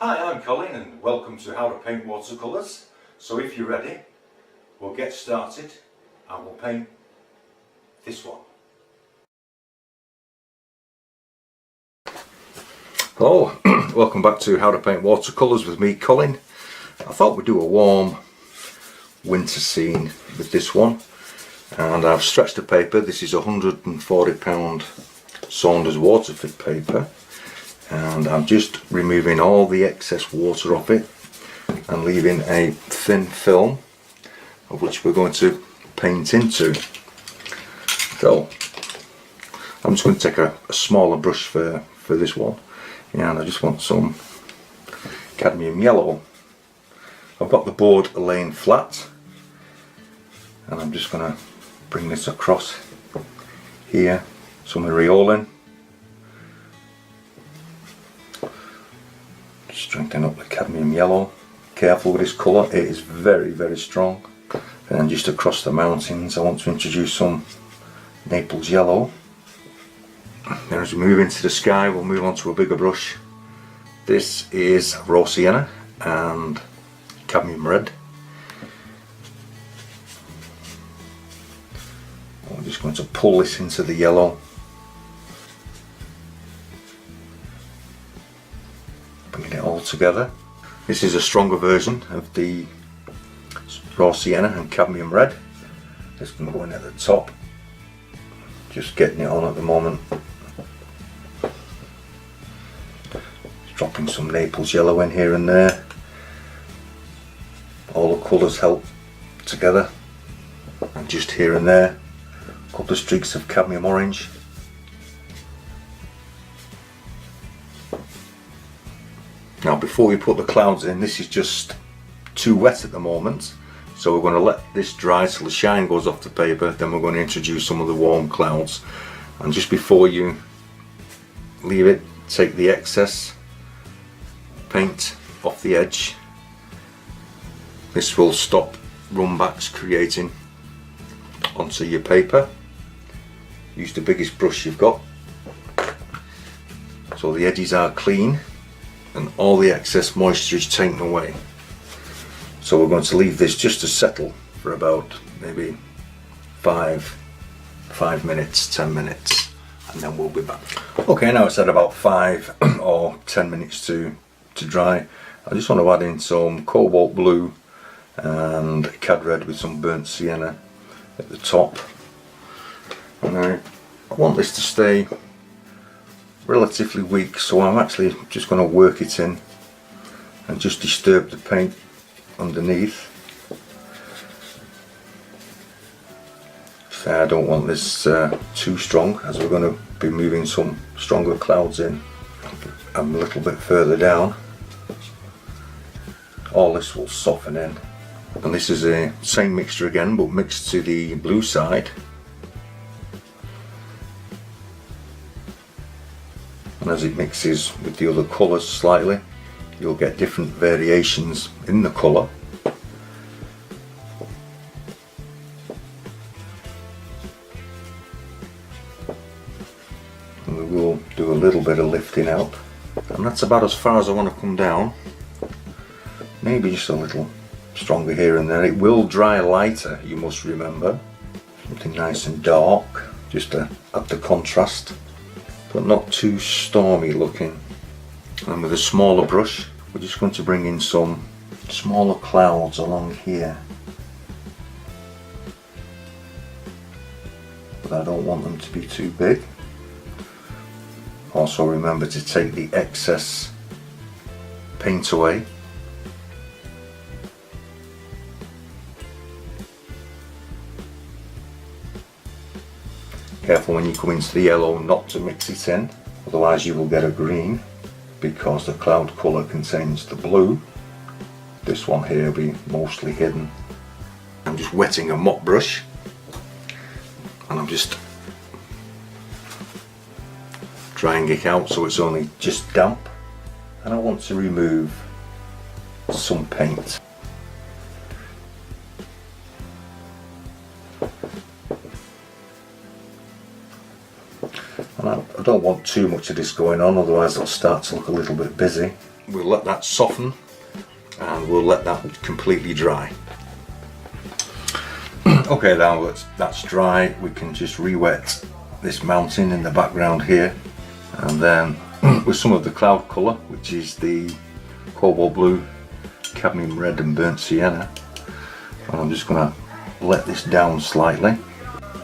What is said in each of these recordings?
Hi, I'm Colin and welcome to How to Paint Watercolours. So if you're ready, we'll get started and we'll paint this one. Hello, welcome back to How to Paint Watercolours with me, Colin. I thought we'd do a warm winter scene with this one, and I've stretched the paper. This is £140 Saunders Waterfit paper, and I'm just removing all the excess water off it and leaving a thin film of which we're going to paint into. So I'm just going to take a smaller brush for this one, and I just want some cadmium yellow. I've got the board laying flat, and I'm just going to bring this across here, some areoling, strengthen up the cadmium yellow. Careful with this colour, it is very strong. And then just across the mountains I want to introduce some Naples yellow. Then as we move into the sky, we'll move on to a bigger brush. This is raw sienna and cadmium red. I'm just going to pull this into the yellow, bringing it all together. This is a stronger version of the raw sienna and cadmium red. This can go in at the top, just getting it on at the moment. Dropping some Naples yellow in here and there. All the colours help together, and just here and there a couple of streaks of cadmium orange. Now before we put the clouds in, this is just too wet at the moment, so we're going to let this dry till the shine goes off the paper. Then we're going to introduce some of the warm clouds, and just before you leave it, take the excess paint off the edge. This will stop runbacks creating onto your paper. Use the biggest brush you've got so the edges are clean and all the excess moisture is taken away. So we're going to leave this just to settle for about maybe 5 minutes, 10 minutes, and then we'll be back. Okay, now it's at about 5 or 10 minutes to dry. I just want to add in some cobalt blue and cad red with some burnt sienna at the top. And I want this to stay relatively weak, so I'm actually just going to work it in and just disturb the paint underneath. So I don't want this too strong, as we're going to be moving some stronger clouds in. I'm a little bit further down. All this will soften in, and this is a same mixture again, but mixed to the blue side. And as it mixes with the other colours slightly, you'll get different variations in the colour. And we will do a little bit of lifting up, and that's about as far as I want to come down. Maybe just a little stronger here and there. It will dry lighter, you must remember. Something nice and dark, just to add the contrast, but not too stormy looking. And with a smaller brush, we're just going to bring in some smaller clouds along here, but I don't want them to be too big. Also remember to take the excess paint away. Careful when you come into the yellow not to mix it in, otherwise you will get a green, because the cloud colour contains the blue. This one here will be mostly hidden. I'm just wetting a mop brush, and I'm just drying it out so it's only just damp, and I want to remove some paint. And I I don't want too much of this going on, otherwise it'll start to look a little bit busy. We'll let that soften and we'll let that completely dry. Okay, now that's dry, we can just re-wet this mountain in the background here, and then with some of the cloud colour, which is the cobalt blue, cadmium red and burnt sienna, and I'm just going to let this down slightly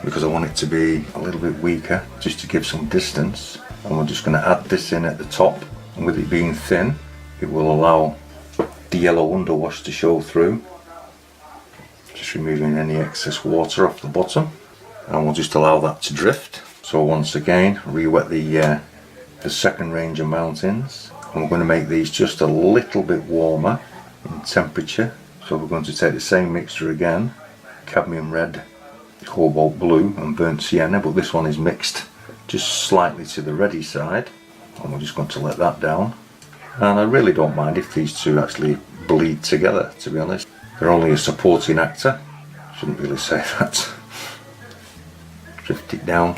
because I want it to be a little bit weaker, just to give some distance. And we're just going to add this in at the top, and with it being thin it will allow the yellow underwash to show through. Just removing any excess water off the bottom, and we'll just allow that to drift. So once again, re-wet the second range of mountains, and we're going to make these just a little bit warmer in temperature. So we're going to take the same mixture again, cadmium red, cobalt blue and burnt sienna, but this one is mixed just slightly to the reddy side, and we're just going to let that down. And I really don't mind if these two actually bleed together, to be honest. They're only a supporting actor, shouldn't really say that. Drift it down,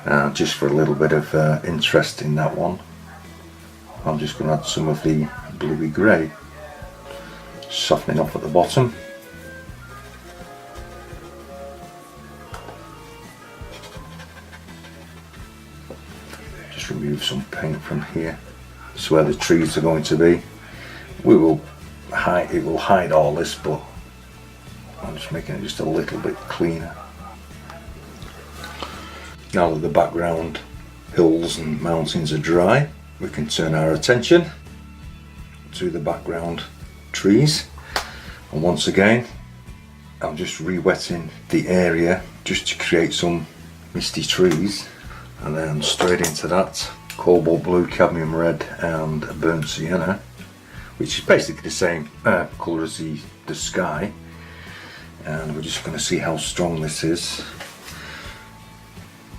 and just for a little bit of interest in that one, I'm just going to add some of the bluey grey, softening off at the bottom. Just remove some paint from here. This is where the trees are going to be. It will hide all this, but I'm just making it just a little bit cleaner. Now that the background hills and mountains are dry, we can turn our attention to the background trees, and once again I'm just re-wetting the area just to create some misty trees, and then straight into that cobalt blue, cadmium red and burnt sienna, which is basically the same colour as the sky, and we're just going to see how strong this is.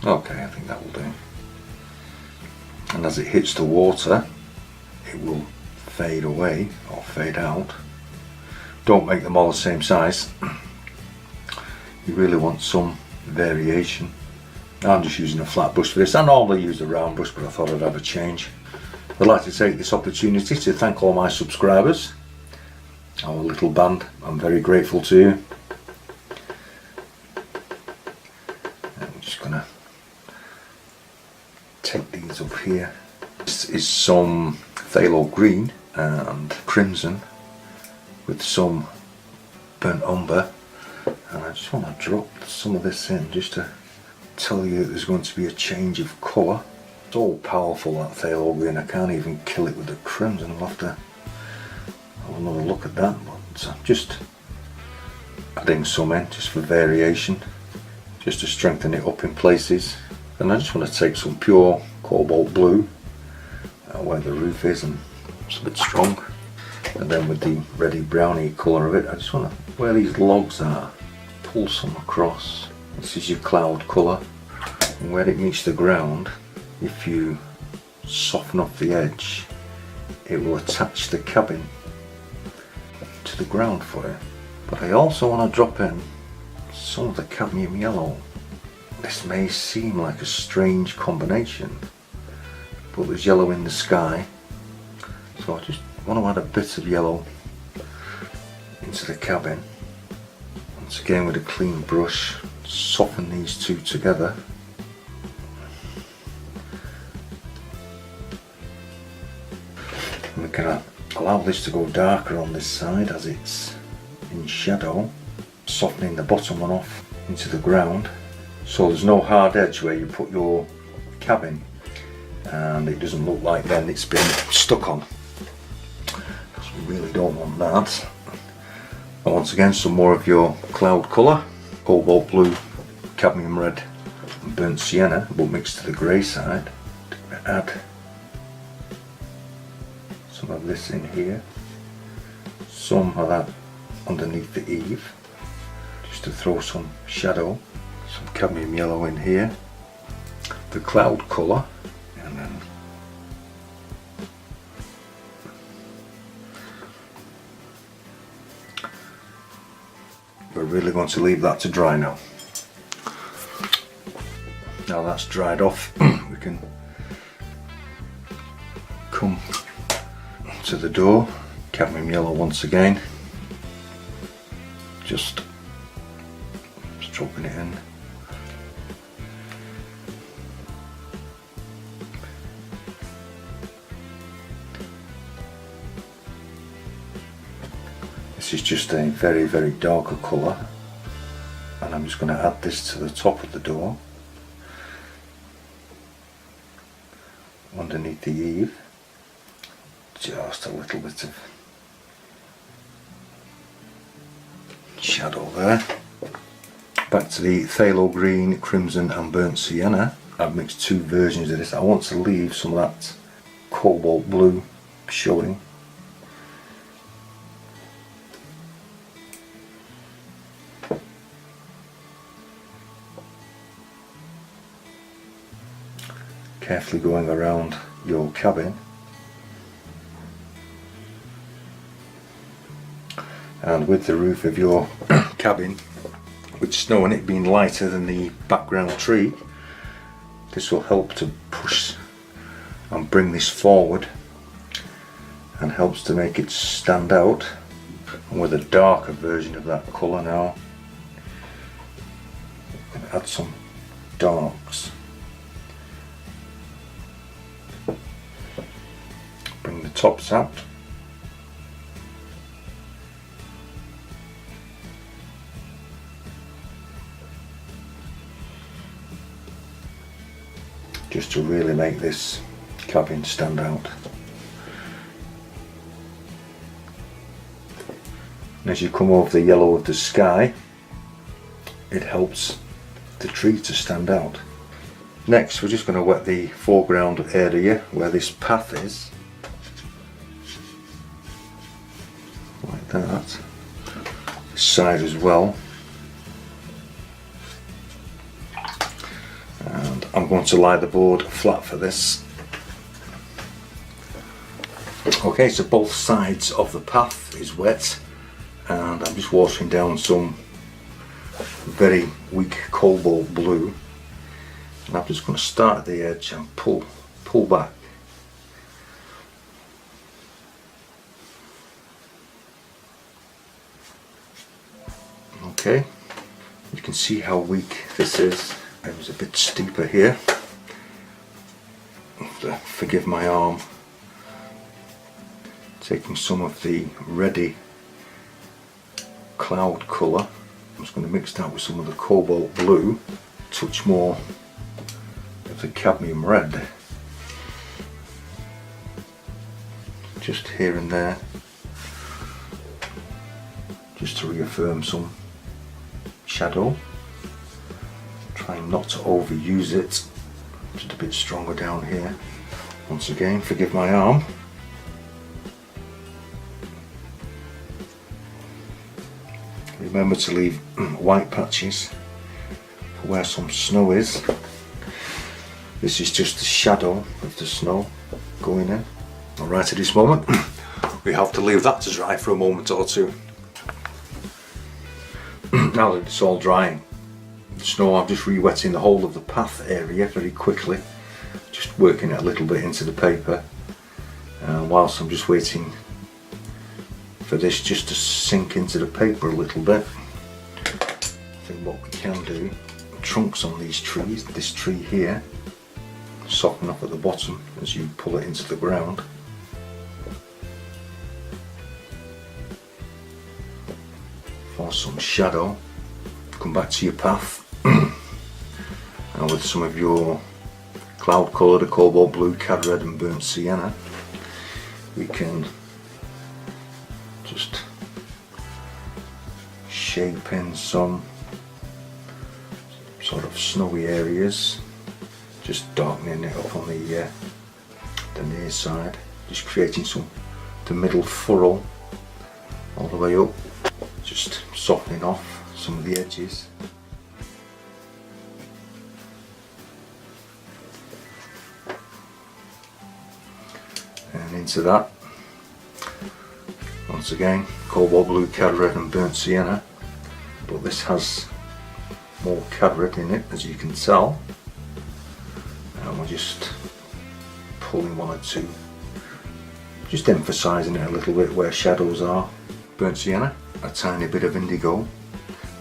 Okay, I think that will do. And as it hits the water, it will fade away or fade out. Don't make them all the same size. You really want some variation. I'm just using a flat brush for this. I normally use a round brush, but I thought I'd have a change. I'd like to take this opportunity to thank all my subscribers, our little band. I'm very grateful to you. And I'm just gonna take these up here. This is some phthalo green and crimson with some burnt umber, and I just want to drop some of this in just to tell you that there's going to be a change of colour. It's all powerful, that phthalo green. I can't even kill it with the crimson. I'll have to have another look at that, but I'm just adding some in just for variation, just to strengthen it up in places. And I just want to take some pure cobalt blue where the roof is, and it's a bit strong, and then with the reddy browny colour of it, I just want to, where these logs are, pull some across. This is your cloud colour, and where it meets the ground, if you soften off the edge, it will attach the cabin to the ground for you. But I also want to drop in some of the cadmium yellow. This may seem like a strange combination, but there's yellow in the sky, so I just want to add a bit of yellow into the cabin. Once again with a clean brush, soften these two together. And we're going to allow this to go darker on this side as it's in shadow, softening the bottom one off into the ground, so there's no hard edge where you put your cabin, and it doesn't look like then it's been stuck on, because we really don't want that. And once again, some more of your cloud colour, cobalt blue, cadmium red and burnt sienna, but mixed to the grey side. Add some of this in here, some of that underneath the eave, just to throw some shadow. Some cadmium yellow in here, the cloud colour, and then we're really going to leave that to dry now. Now now that's dried off, we can come to the door, cadmium yellow once again, just stroking it in. This is just a very, very darker colour, and I'm just going to add this to the top of the door, underneath the eave, just a little bit of shadow there. Back to the phthalo green, crimson and burnt sienna. I've mixed two versions of this. I want to leave some of that cobalt blue showing. Carefully going around your cabin, and with the roof of your cabin with snow on it being lighter than the background tree, this will help to push and bring this forward and helps to make it stand out. And with a darker version of that colour now, add some darks. Bring the tops out. Just to really make this cabin stand out. And as you come over the yellow of the sky, it helps the tree to stand out. Next, we're just going to wet the foreground area where this path is. Like that. This side as well. And I'm going to lie the board flat for this. Okay, so both sides of the path is wet, and I'm just watering down some very weak cobalt blue, and I'm just going to start at the edge and pull back. Okay, you can see how weak this is. It was a bit steeper here. Forgive my arm. Taking some of the ready cloud colour, I'm just going to mix that with some of the cobalt blue, touch more of the cadmium red, just here and there, just to reaffirm some shadow. Trying not to overuse it, just a bit stronger down here. Once again, forgive my arm. Remember to leave white patches for where some snow is. This is just the shadow of the snow going in. Alright, at this moment we have to leave that to dry for a moment or two. Now that it's all drying, the snow, I'm just re-wetting the whole of the path area very quickly, just working it a little bit into the paper, whilst I'm just waiting for this just to sink into the paper a little bit. I think what we can do, trunks on these trees, this tree here, soften up at the bottom as you pull it into the ground. For some shadow, come back to your path, and with some of your cloud colour, the cobalt blue, cad red and burnt sienna, we can just shape in some sort of snowy areas, just darkening it up on the near side, just creating the middle furrow all the way up, just softening off some of the edges. And into that, once again, cobalt blue, cad red and burnt sienna, but this has more cad red in it, as you can tell. just pulling one or two, just emphasising it a little bit where shadows are. Burnt sienna, a tiny bit of indigo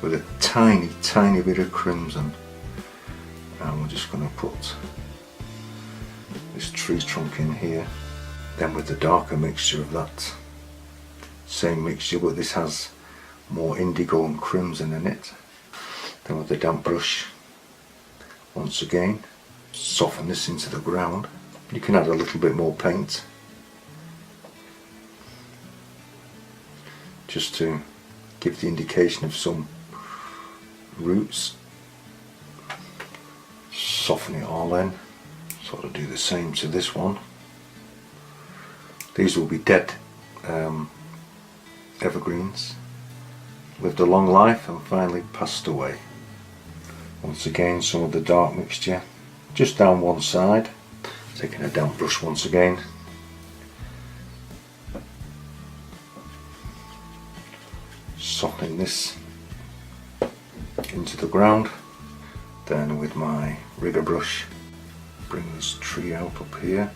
with a tiny bit of crimson, and we're just going to put this tree trunk in here. Then with the darker mixture of that same mixture, but this has more indigo and crimson in it. Then with the damp brush, once again, soften this into the ground. You can add a little bit more paint just to give the indication of some roots. Soften it all in. Sort of do the same to this one. These will be dead evergreens, lived a long life and finally passed away. Once again, some of the dark mixture just down one side. Taking a damp brush once again, softening this into the ground. Then with my rigger brush, bring this tree out up here,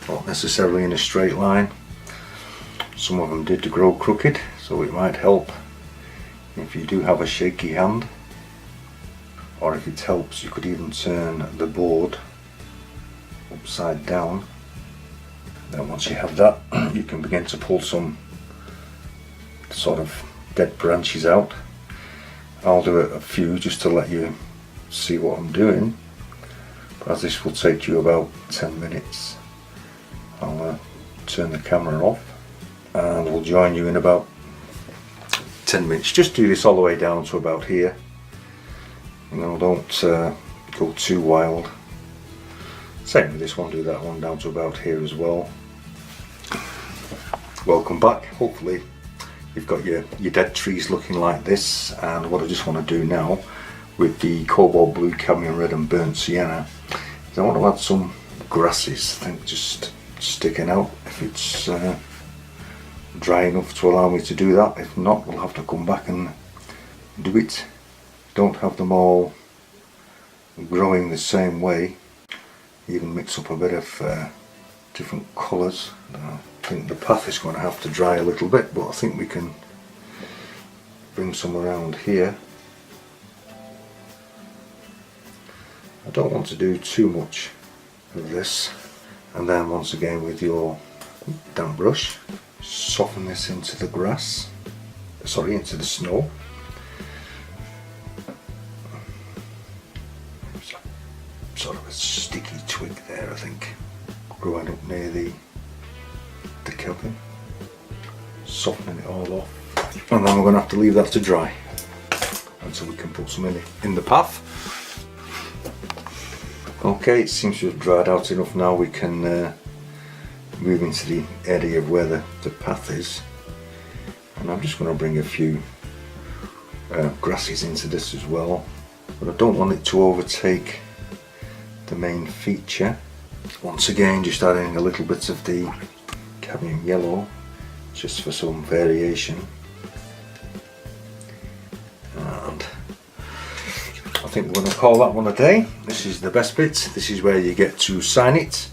not necessarily in a straight line. Some of them did grow crooked, so it might help if you do have a shaky hand, or if it helps, you could even turn the board upside down. Then once you have that, you can begin to pull some sort of dead branches out. I'll do a few just to let you see what I'm doing, but as this will take you about 10 minutes, I'll turn the camera off and we'll join you in about 10 minutes. Just do this all the way down to about here. You know, don't go too wild. Same with this one, do that one down to about here as well. Welcome back. Hopefully you've got your dead trees looking like this, and what I just want to do now with the cobalt blue, cadmium red and burnt sienna is I want to add some grasses. I think just sticking out, if it's dry enough to allow me to do that. If not, we'll have to come back and do it. Don't have them all growing the same way. Even mix up a bit of different colours. I think the path is going to have to dry a little bit, but I think we can bring some around here. I don't want to do too much of this. And then once again with your damp brush, soften this into the grass, sorry, into the snow. Sort of a sticky twig there, I think, growing up near the cabin. Softening it all off, and then we're going to have to leave that to dry until we can put some in the path. Okay, it seems to have dried out enough now. We can move into the area of where the path is, and I'm just going to bring a few grasses into this as well, but I don't want it to overtake the main feature. Once again, just adding a little bit of the cadmium yellow just for some variation, and I think we're going to call that one a day. This is the best bit. This is where you get to sign it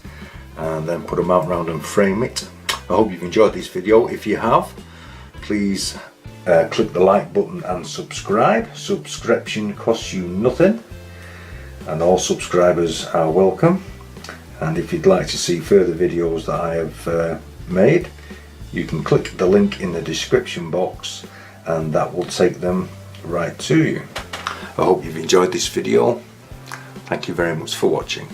and then put a mount round and frame it. I hope you've enjoyed this video. If you have, please click the like button and subscribe. Subscription costs you nothing, and all subscribers are welcome. And if you'd like to see further videos that I have made, you can click the link in the description box and that will take them right to you. I hope you've enjoyed this video. Thank you very much for watching.